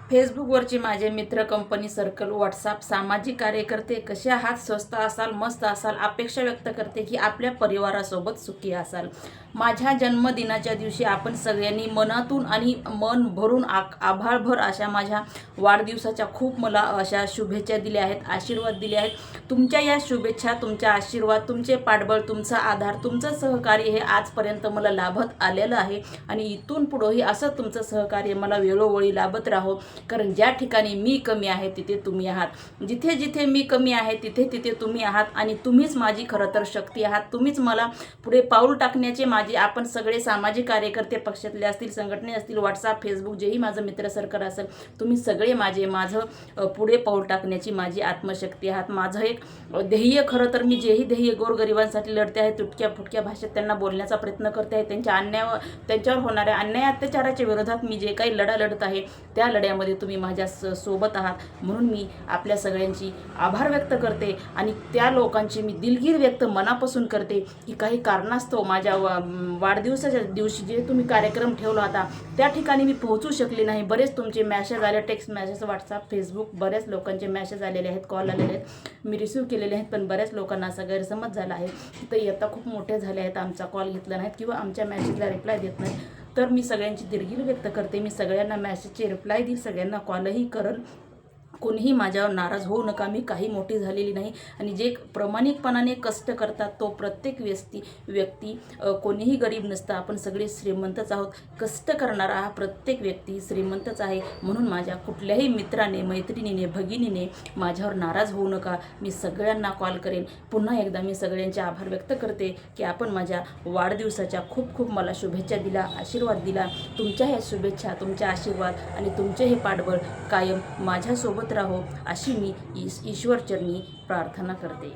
फेसबुकवरचे माझे मित्र, company circle, WhatsApp, सामाजिक कार्यकर्ते कसे आहात? स्वस्त असाल, मस्त असाल. अपेक्षा व्यक्त करते की आपल्या परिवारासोबत सुखी असाल. माझ्या जन्मदिनाच्या दिवशी आपण सगळ्यांनी मनातून आणि मन भरून आभाळभर अशा माझ्या वाढदिवसाच्या खूप मला अशा शुभेच्छा दिल्या आहेत, आशीर्वाद दिले आहेत. तुमच्या या शुभेच्छा, तुमच्या आशीर्वाद, तुमचे पाठबळ, तुमचा आधार, तुमचं सहकार्य हे आजपर्यंत मला लाभत आलेलं आहे आणि इथून पुढंही असं तुमचं सहकार्य मला वेळोवेळी लाभत राहो. कारण ज्या ठिकाणी मी कमी आहे तिथे तुम्ही आहात, जिथे जिथे मी कमी आहे तिथे तिथे तुम्ही आहात आणि तुम्हीच माझी खरं तर शक्ती आहात. तुम्हीच मला पुढे पाऊल टाकण्याचे माझे आपण सगळे सामाजिक कार्यकर्ते, पक्षातले असतील, संघटने असतील, व्हॉट्सअप, फेसबुक, जेही माझं मित्र सर्कल असेल, तुम्ही सगळे माझं पुढे पाऊल टाकण्याची माझी आत्मशक्ती आहात. माझं एक ध्येय, खरं तर मी जेही ध्येय गोरगरिबांसाठी लढते आहे, तुटक्या फुटक्या भाषेत त्यांना बोलण्याचा प्रयत्न करते आहे. त्यांच्यावर होणाऱ्या अन्याय अत्याचाराच्या विरोधात मी जे काही लढा लढत आहे त्या लढ्यामध्ये तुम्ही माझ्या सोबत आहात. म्हणून मी आपल्या सगळ्यांची आभार व्यक्त करते आणि त्या लोकांची मी दिलगीर व्यक्त मनापासून करते की काही कारणास्तव माझ्या वाढदिवसाच्या दिवशी जे तुम्ही कार्यक्रम ठेवला होता त्या ठिकाणी मी पोहोचू शकले नाही. बरेच तुमचे मॅसेज आले, टेक्स्ट मॅसेज, व्हॉट्सअप, फेसबुक, बऱ्याच लोकांचे मॅसेज आलेले आहेत, कॉल आलेले आहेत, मी रिसीव्ह केलेले आहेत. पण बऱ्याच लोकांना असा गैरसमज झाला आहे की ते येता खूप मोठे झाले आहेत, आमचा कॉल घेतला नाहीत किंवा आमच्या मॅसेजला रिप्लाय देत नाहीत. तर मी सगळ्यांची दिलगीर व्यक्त करते. मी सगळ्यांना मॅसेजचे रिप्लाय देईल, सगळ्यांना कॉलही करल. कोणीही माझ्यावर नाराज होऊ नका. मी काही मोठी झालेली नाही आणि जे प्रामाणिकपणाने कष्ट करतात तो प्रत्येक व्यक्ती कोणीही गरीब नसतं. आपण सगळे श्रीमंतच आहोत. कष्ट करणारा हा प्रत्येक व्यक्ती श्रीमंतच आहे. म्हणून माझ्या कुठल्याही मित्राने, मैत्रिणीने, भगिनीने माझ्यावर नाराज होऊ नका. मी सगळ्यांना कॉल करेन. पुन्हा एकदा मी सगळ्यांचे आभार व्यक्त करते की आपण माझ्या वाढदिवसाच्या खूप खूप मला शुभेच्छा दिला, आशीर्वाद दिला. तुमच्या ह्या शुभेच्छा, तुमचे आशीर्वाद आणि तुमचे हे पाठबळ कायम माझ्यासोबत राहो अशी मी ईश्वरचरणी प्रार्थना करते.